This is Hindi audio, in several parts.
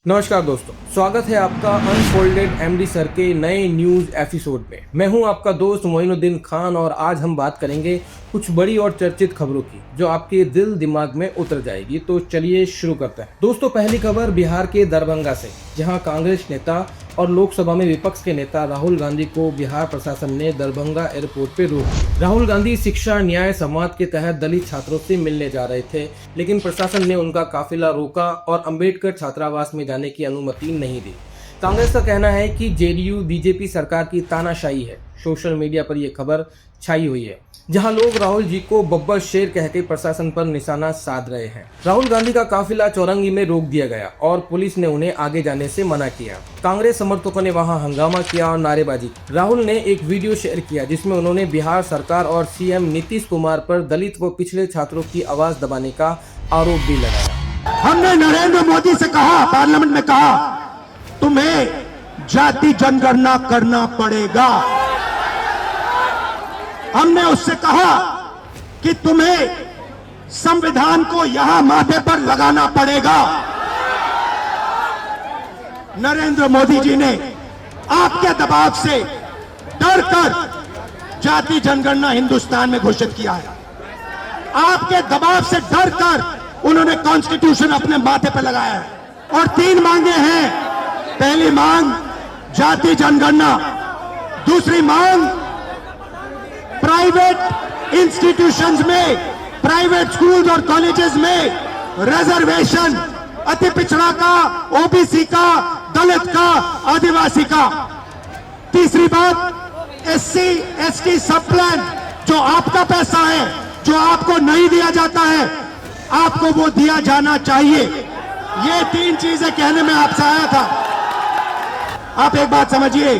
नमस्कार दोस्तों, स्वागत है आपका अनफोल्डेड एमडी सर के नए न्यूज़ एपिसोड में। मैं हूं आपका दोस्त मोइनुद्दीन खान और आज हम बात करेंगे कुछ बड़ी और चर्चित खबरों की जो आपके दिल दिमाग में उतर जाएगी। तो चलिए शुरू करते हैं। दोस्तों, पहली खबर बिहार के दरभंगा से, जहां कांग्रेस नेता और लोकसभा में विपक्ष के नेता राहुल गांधी को बिहार प्रशासन ने दरभंगा एयरपोर्ट पर रोक दिया। राहुल गांधी शिक्षा न्याय संवाद के तहत दलित छात्रों से मिलने जा रहे थे, लेकिन प्रशासन ने उनका काफिला रोका और अंबेडकर छात्रावास में जाने की अनुमति नहीं दी। कांग्रेस का कहना है कि जेडीयू बीजेपी सरकार की तानाशाही है। सोशल मीडिया पर यह खबर छाई हुई है, जहां लोग राहुल जी को बब्बर शेर कहकर प्रशासन पर निशाना साध रहे हैं। राहुल गांधी का काफिला चौरंगी में रोक दिया गया और पुलिस ने उन्हें आगे जाने से मना किया। कांग्रेस समर्थकों ने वहां हंगामा किया और नारेबाजी की। राहुल ने एक वीडियो शेयर किया जिसमें उन्होंने बिहार सरकार और सीएम नीतीश कुमार पर दलित व पिछड़े छात्रों की आवाज दबाने का आरोप भी लगाया। हमने नरेंद्र मोदी से कहा, पार्लियामेंट में कहा, तुम्हें जाति जनगणना करना पड़ेगा। हमने उससे कहा कि तुम्हें संविधान को यहां माथे पर लगाना पड़ेगा। नरेंद्र मोदी जी ने आपके दबाव से डरकर जाति जनगणना हिंदुस्तान में घोषित किया है। आपके दबाव से डरकर उन्होंने कॉन्स्टिट्यूशन अपने माथे पर लगाया है और 3 मांगे हैं। पहली मांग जाति जनगणना, दूसरी मांग प्राइवेट इंस्टीट्यूशंस में, प्राइवेट स्कूल्स और कॉलेजेस में रिजर्वेशन, अति पिछड़ा का, ओबीसी का, दलित का, आदिवासी का। तीसरी बात एससी एसटी सब प्लान, जो आपका पैसा है, जो आपको नहीं दिया जाता है, आपको वो दिया जाना चाहिए। ये 3 चीजें कहने में आपसे आया था। आप एक बात समझिए,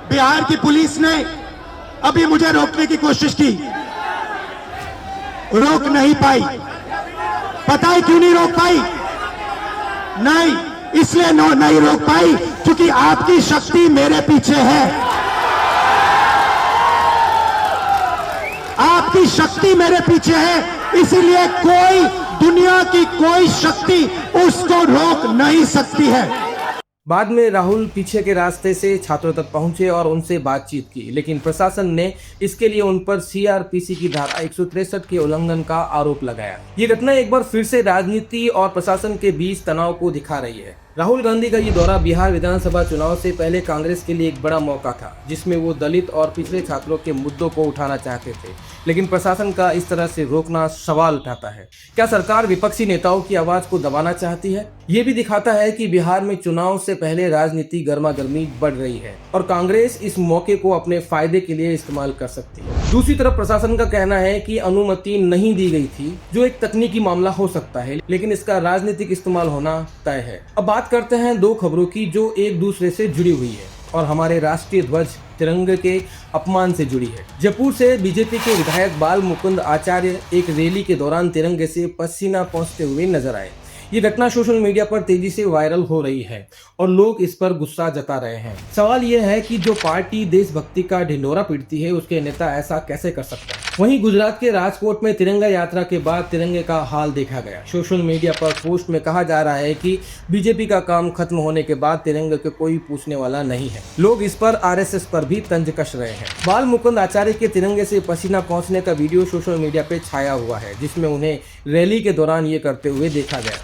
बिहार की पुलिस ने अभी मुझे रोकने की कोशिश की, रोक नहीं पाई। पता है क्यों नहीं रोक पाई? नहीं, इसलिए नहीं रोक पाई क्योंकि आपकी शक्ति मेरे पीछे है। आपकी शक्ति मेरे पीछे है, इसीलिए कोई, दुनिया की कोई शक्ति उसको रोक नहीं सकती है। बाद में राहुल पीछे के रास्ते से छात्रों तक पहुंचे और उनसे बातचीत की, लेकिन प्रशासन ने इसके लिए उन पर सीआरपीसी की धारा 163 के उल्लंघन का आरोप लगाया। ये घटना एक बार फिर से राजनीति और प्रशासन के बीच तनाव को दिखा रही है। राहुल गांधी का ये दौरा बिहार विधानसभा चुनाव से पहले कांग्रेस के लिए एक बड़ा मौका था, जिसमें वो दलित और पिछड़े छात्रों के मुद्दों को उठाना चाहते थे, लेकिन प्रशासन का इस तरह से रोकना सवाल उठाता है। क्या सरकार विपक्षी नेताओं की आवाज को दबाना चाहती है? ये भी दिखाता है कि बिहार में चुनाव से पहले राजनीति गर्मागर्मी बढ़ रही है और कांग्रेस इस मौके को अपने फायदे के लिए इस्तेमाल कर सकती है। दूसरी तरफ प्रशासन का कहना है कि अनुमति नहीं दी गई थी, जो एक तकनीकी मामला हो सकता है, लेकिन इसका राजनीतिक इस्तेमाल होना तय है। अब बात करते हैं 2 खबरों की जो एक दूसरे से जुड़ी हुई है और हमारे राष्ट्रीय ध्वज तिरंगे के अपमान से जुड़ी है। जयपुर से बीजेपी के विधायक बाल मुकुंद आचार्य एक रैली के दौरान तिरंगे से पसीना पोंछते हुए नजर आए। ये घटना सोशल मीडिया पर तेजी से वायरल हो रही है और लोग इस पर गुस्सा जता रहे हैं। सवाल यह है कि जो पार्टी देशभक्ति का ढिंढोरा पीटती है, उसके नेता ऐसा कैसे कर सकता है? वहीं गुजरात के राजकोट में तिरंगा यात्रा के बाद तिरंगे का हाल देखा गया। सोशल मीडिया पर पोस्ट में कहा जा रहा है कि बीजेपी का काम खत्म होने के बाद तिरंगे को कोई पूछने वाला नहीं है। लोग इस पर आरएसएस पर भी तंज कस रहे हैं। बाल मुकुंद आचार्य के तिरंगे से पसीना पहुंचने का वीडियो सोशल मीडिया पे छाया हुआ है, जिसमें उन्हें रैली के दौरान ये करते हुए देखा गया।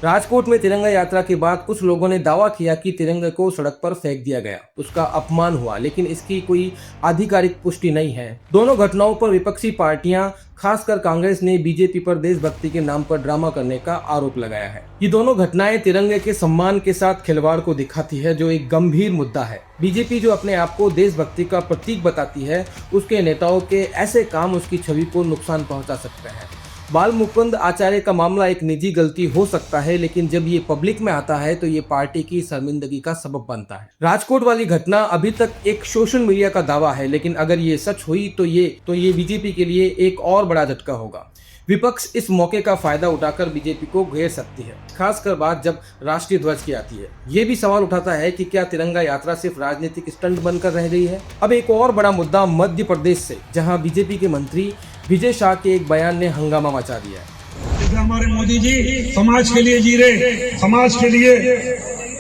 राजकोट में तिरंगा यात्रा के बाद कुछ लोगों ने दावा किया कि तिरंगे को सड़क पर फेंक दिया गया, उसका अपमान हुआ, लेकिन इसकी कोई आधिकारिक पुष्टि नहीं है। दोनों घटनाओं पर विपक्षी पार्टियां, खासकर कांग्रेस ने बीजेपी पर देशभक्ति के नाम पर ड्रामा करने का आरोप लगाया है। ये दोनों घटनाएं तिरंगे के सम्मान के साथ खिलवाड़ को दिखाती है, जो एक गंभीर मुद्दा है। बीजेपी जो अपने आप को देशभक्ति का प्रतीक बताती है, उसके नेताओं के ऐसे काम उसकी छवि को नुकसान पहुंचा सकते हैं। बाल मुकुंद आचार्य का मामला एक निजी गलती हो सकता है, लेकिन जब ये पब्लिक में आता है तो ये पार्टी की शर्मिंदगी का सबब बनता है। राजकोट वाली घटना अभी तक एक सोशल मीडिया का दावा है, लेकिन अगर ये सच हुई तो ये बीजेपी के लिए एक और बड़ा झटका होगा। विपक्ष इस मौके का फायदा उठाकर बीजेपी को घेर सकती है, खासकर बात जब राष्ट्रीय ध्वज की आती है। ये भी सवाल उठाता है कि क्या तिरंगा यात्रा सिर्फ राजनीतिक स्टंट बनकर रह गई है। अब एक और बड़ा मुद्दा मध्य प्रदेश से, जहां बीजेपी के मंत्री विजय शाह के एक बयान ने हंगामा मचा दिया है। जैसे हमारे मोदी जी समाज के लिए जी रहे, समाज के लिए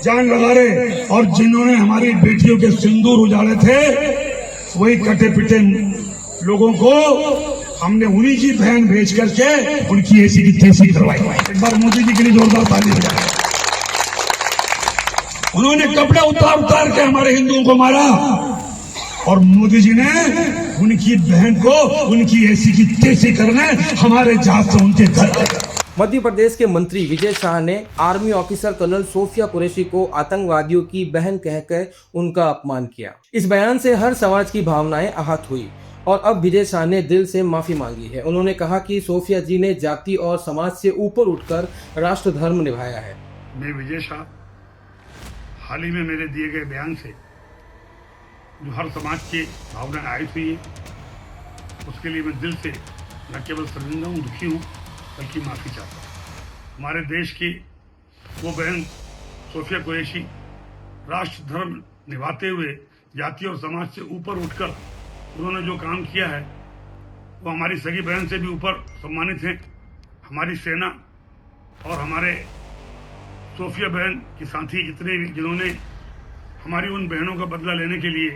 जान लगा रहे, और जिन्होंने हमारी बेटियों के सिंदूर उजाड़े थे, वही कटे पिटे लोगों को हमने उन्हीं की बहन भेज करके उनकी ऐसी की तैसी करवाई। एक बार मोदी जी के लिए जोरदार ताली बजाएं। उन्होंने कपड़े उतार उतार के हमारे हिंदुओं को मारा, और मोदी जी ने उनकी बहन को उनकी ऐसी की तैसी करने हमारे जहाज से उनके घर। मध्य प्रदेश के मंत्री विजय शाह ने army officer colonel Sofiya Qureshi को आतंकवादियों की बहन कहकर उनका अपमान किया। इस बयान से हर समाज की भावनाएं आहत हुई और अब विजय शाह ने दिल से माफी मांगी है। उन्होंने कहा कि सोफिया जी ने जाति और समाज से ऊपर उठकर राष्ट्र धर्म निभाया है। मैं विजय शाह हाल ही में मेरे दिए गए बयान से जो हर समाज की भावनाएं आई हुई है, उसके लिए मैं दिल से न केवल शर्मिंदा हूँ, दुखी हूँ, बल्कि माफ़ी चाहता हूँ। हमारे देश की वो बहन सोफिया कुरैशी राष्ट्र धर्म निभाते हुए जाति और समाज से ऊपर उठकर उन्होंने जो काम किया है, वो हमारी सगी बहन से भी ऊपर सम्मानित हैं। हमारी सेना और हमारे सोफिया बहन के साथी जितने भी जिन्होंने हमारी उन बहनों का बदला लेने के लिए,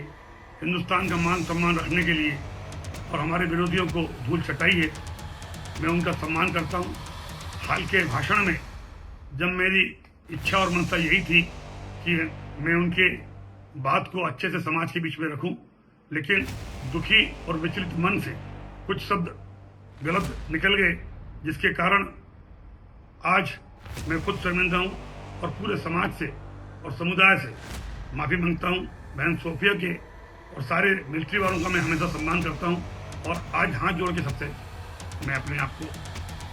हिंदुस्तान का मान सम्मान रखने के लिए और हमारे विरोधियों को धूल चटाई है, मैं उनका सम्मान करता हूं। हाल के भाषण में जब मेरी इच्छा और मनसा यही थी कि मैं उनके बात को अच्छे से समाज के बीच में रखूं, लेकिन दुखी और विचलित मन से कुछ शब्द गलत निकल गए, जिसके कारण आज मैं खुद शर्मिंदा हूं और पूरे समाज से और समुदाय से माफ़ी मांगता हूं। बहन सोफिया के और सारे मिलिट्री वालों का मैं हमेशा सम्मान करता हूं, और आज हाथ जोड़ के सबसे मैं अपने आप को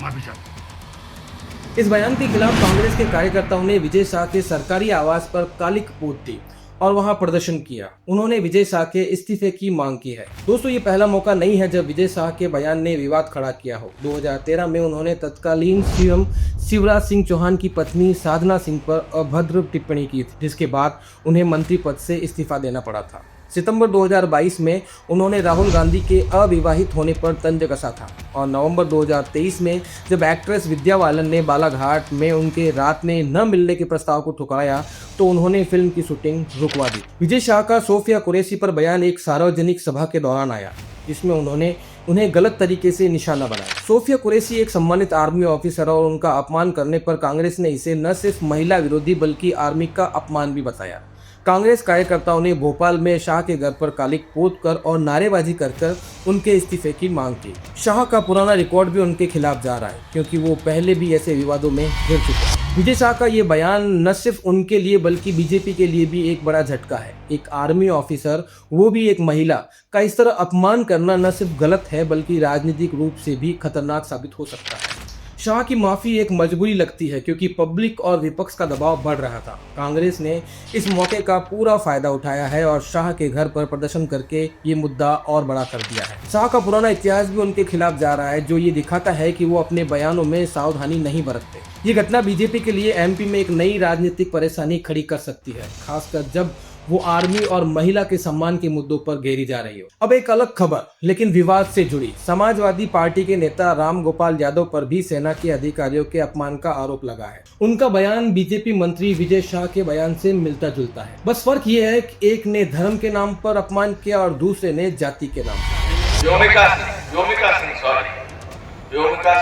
माफी चाहता हूं। इस बयान के खिलाफ कांग्रेस के कार्यकर्ताओं ने विजय शाह के सरकारी आवास पर काली पोत दी और वहां प्रदर्शन किया। उन्होंने विजय शाह के इस्तीफे की मांग की है। दोस्तों, ये पहला मौका नहीं है जब विजय शाह के बयान ने विवाद खड़ा किया हो। 2013 में उन्होंने तत्कालीन सीएम शिवराज सिंह चौहान की पत्नी साधना सिंह पर अभद्र टिप्पणी की थी, जिसके बाद उन्हें मंत्री पद से इस्तीफा देना पड़ा था। सितंबर 2022 में उन्होंने राहुल गांधी के अविवाहित होने पर तंज कसा था, और नवंबर 2023 में जब एक्ट्रेस विद्या बालन ने बालाघाट में उनके रात में न मिलने के प्रस्ताव को ठुकराया तो उन्होंने फिल्म की शूटिंग रुकवा दी। विजय शाह का सोफिया कुरैशी पर बयान एक सार्वजनिक सभा के दौरान आया, जिसमें उन्होंने उन्हें गलत तरीके से निशाना बनाया। सोफिया कुरैशी एक सम्मानित आर्मी ऑफिसर और उनका अपमान करने पर कांग्रेस ने इसे न सिर्फ महिला विरोधी बल्कि आर्मी का अपमान भी बताया। कांग्रेस कार्यकर्ताओं ने भोपाल में शाह के घर पर कालिक पोत कर और नारेबाजी कर उनके इस्तीफे की मांग की। शाह का पुराना रिकॉर्ड भी उनके खिलाफ जा रहा है, क्योंकि वो पहले भी ऐसे विवादों में घिर चुके हैं। विजय शाह का ये बयान न सिर्फ उनके लिए बल्कि बीजेपी के लिए भी एक बड़ा झटका है। एक आर्मी ऑफिसर, वो भी एक महिला, का इस तरह अपमान करना न सिर्फ गलत है बल्कि राजनीतिक रूप से भी खतरनाक साबित हो सकता है। शाह की माफी एक मजबूरी लगती है, क्योंकि पब्लिक और विपक्ष का दबाव बढ़ रहा था। कांग्रेस ने इस मौके का पूरा फायदा उठाया है और शाह के घर पर प्रदर्शन करके ये मुद्दा और बड़ा कर दिया है। शाह का पुराना इतिहास भी उनके खिलाफ जा रहा है, जो ये दिखाता है कि वो अपने बयानों में सावधानी नहीं बरतते। ये घटना बीजेपी के लिए एमपी में एक नई राजनीतिक परेशानी खड़ी कर सकती है, खासकर जब वो आर्मी और महिला के सम्मान के मुद्दों पर घेरी जा रही हो। अब एक अलग खबर, लेकिन विवाद से जुड़ी। समाजवादी पार्टी के नेता राम गोपाल यादव पर भी सेना के अधिकारियों के अपमान का आरोप लगा है। उनका बयान बीजेपी मंत्री विजय शाह के बयान से मिलता जुलता है। बस फर्क ये है कि एक ने धर्म के नाम पर अपमान किया और दूसरे ने जाति के नाम पर। व्योमिका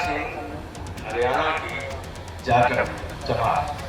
सिंह हरियाणा की जाकर जमात।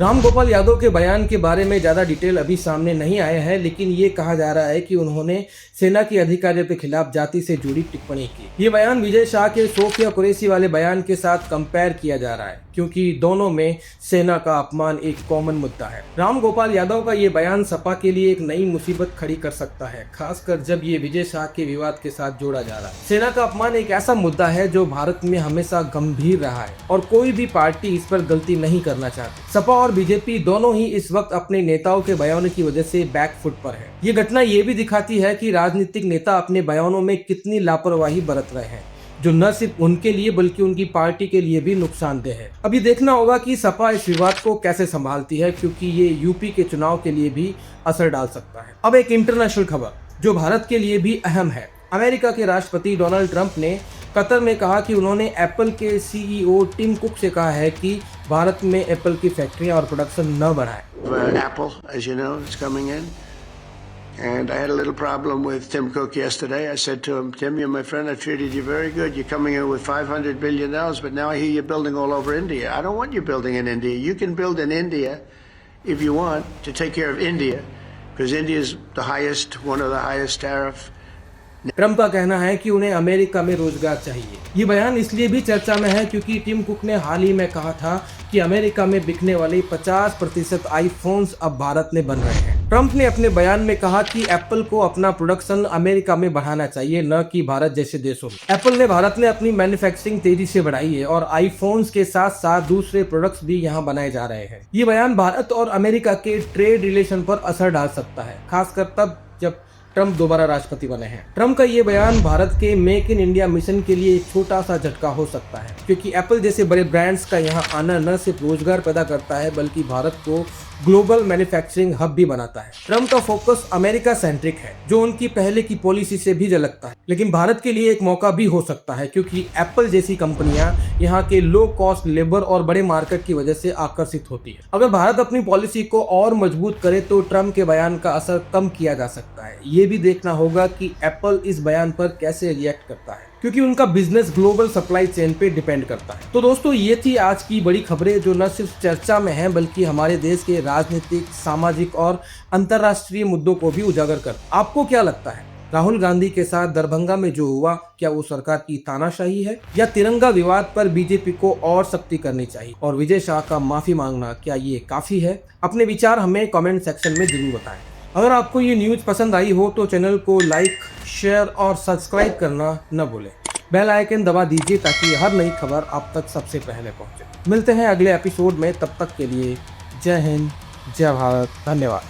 राम गोपाल यादव के बयान के बारे में ज्यादा डिटेल अभी सामने नहीं आया है, लेकिन ये कहा जा रहा है कि उन्होंने सेना के अधिकारियों के खिलाफ जाति से जुड़ी टिप्पणी की। ये बयान विजय शाह के सोफिया कुरैशी वाले बयान के साथ कंपेयर किया जा रहा है, क्योंकि दोनों में सेना का अपमान एक कॉमन मुद्दा है। राम गोपाल यादव का ये बयान सपा के लिए एक नई मुसीबत खड़ी कर सकता है, खासकर जब ये विजय शाह के विवाद के साथ जोड़ा जा रहा है। सेना का अपमान एक ऐसा मुद्दा है जो भारत में हमेशा गंभीर रहा है और कोई भी पार्टी इस पर गलती नहीं करना चाहती। सपा और बीजेपी दोनों ही इस वक्त अपने नेताओं के बयानों की वजह से बैकफुट पर है। ये घटना ये भी दिखाती है कि राजनीतिक नेता अपने बयानों में कितनी लापरवाही बरत रहे हैं, जो न सिर्फ उनके लिए बल्कि उनकी पार्टी के लिए भी नुकसानदेह है। अब ये देखना होगा कि सपा इस विवाद को कैसे संभालती है, क्योंकि ये यूपी के चुनाव के लिए भी असर डाल सकता है। अब एक इंटरनेशनल खबर जो भारत के लिए भी अहम है। अमेरिका के राष्ट्रपति डोनाल्ड ट्रंप ने कतर ने कहा कि उन्होंने एप्पल के सीईओ टिम कुक से कहा है कि भारत में एप्पल की फैक्ट्रियां और प्रोडक्शन न बढ़ाएं। Apple, as you know, is coming in. And I had a little problem with Tim Cook yesterday. I said to him, Tim, you're my friend. I treated you very good. You're coming in with $500 billion, but now I hear you're building all over India. I don't want you building in India. You can build in India if you want to take care of India, because India is the highest, one of the highest tariff. Trump का कहना है कि उन्हें अमेरिका में रोजगार चाहिए। ये बयान इसलिए भी चर्चा में है क्योंकि टिम कुक ने हाल ही में कहा था कि अमेरिका में बिकने वाले 50% आईफोन्स अब भारत में बन रहे हैं। ट्रम्प ने अपने बयान में कहा कि एप्पल को अपना प्रोडक्शन अमेरिका में बढ़ाना चाहिए, न कि भारत जैसे देशों में। एप्पल ने भारत में अपनी मैन्युफैक्चरिंग तेजी से बढ़ाई है और आईफोन्स के साथ साथ दूसरे प्रोडक्ट्स भी यहाँ बनाए जा रहे हैं। ये बयान भारत और अमेरिका के ट्रेड रिलेशन पर असर डाल सकता है, खासकर तब जब ट्रम्प दोबारा राष्ट्रपति बने हैं। ट्रम्प का ये बयान भारत के मेक इन इंडिया मिशन के लिए एक छोटा सा झटका हो सकता है, क्योंकि एप्पल जैसे बड़े ब्रांड्स का यहाँ आना न सिर्फ रोजगार पैदा करता है बल्कि भारत को ग्लोबल मैन्युफैक्चरिंग हब भी बनाता है। ट्रम्प का फोकस अमेरिका सेंट्रिक है, जो उनकी पहले की पॉलिसी से भी झलकता है, लेकिन भारत के लिए एक मौका भी हो सकता है क्योंकि एप्पल जैसी कंपनियां यहाँ के लो कॉस्ट लेबर और बड़े मार्केट की वजह से आकर्षित होती है। अगर भारत अपनी पॉलिसी को और मजबूत करे तो ट्रम्प के बयान का असर कम किया जा सकता है। ये भी देखना होगा कि एप्पल इस बयान पर कैसे रिएक्ट करता है, क्योंकि उनका बिजनेस ग्लोबल सप्लाई चेन पे डिपेंड करता है। तो दोस्तों, ये थी आज की बड़ी खबरें जो न सिर्फ चर्चा में हैं बल्कि हमारे देश के राजनीतिक, सामाजिक और अंतर्राष्ट्रीय मुद्दों को भी उजागर कर। आपको क्या लगता है, राहुल गांधी के साथ दरभंगा में जो हुआ, क्या वो सरकार की तानाशाही है या तिरंगा विवाद पर बीजेपी को और सख्ती करनी चाहिए? और विजय शाह का माफी मांगना, क्या ये काफी है? अपने विचार हमें कमेंट सेक्शन में जरूर बताएं। अगर आपको ये न्यूज़ पसंद आई हो तो चैनल को लाइक, शेयर और सब्सक्राइब करना न भूलें। बेल आइकन दबा दीजिए ताकि हर नई खबर आप तक सबसे पहले पहुंचे। मिलते हैं अगले एपिसोड में, तब तक के लिए जय हिंद, जय भारत, धन्यवाद।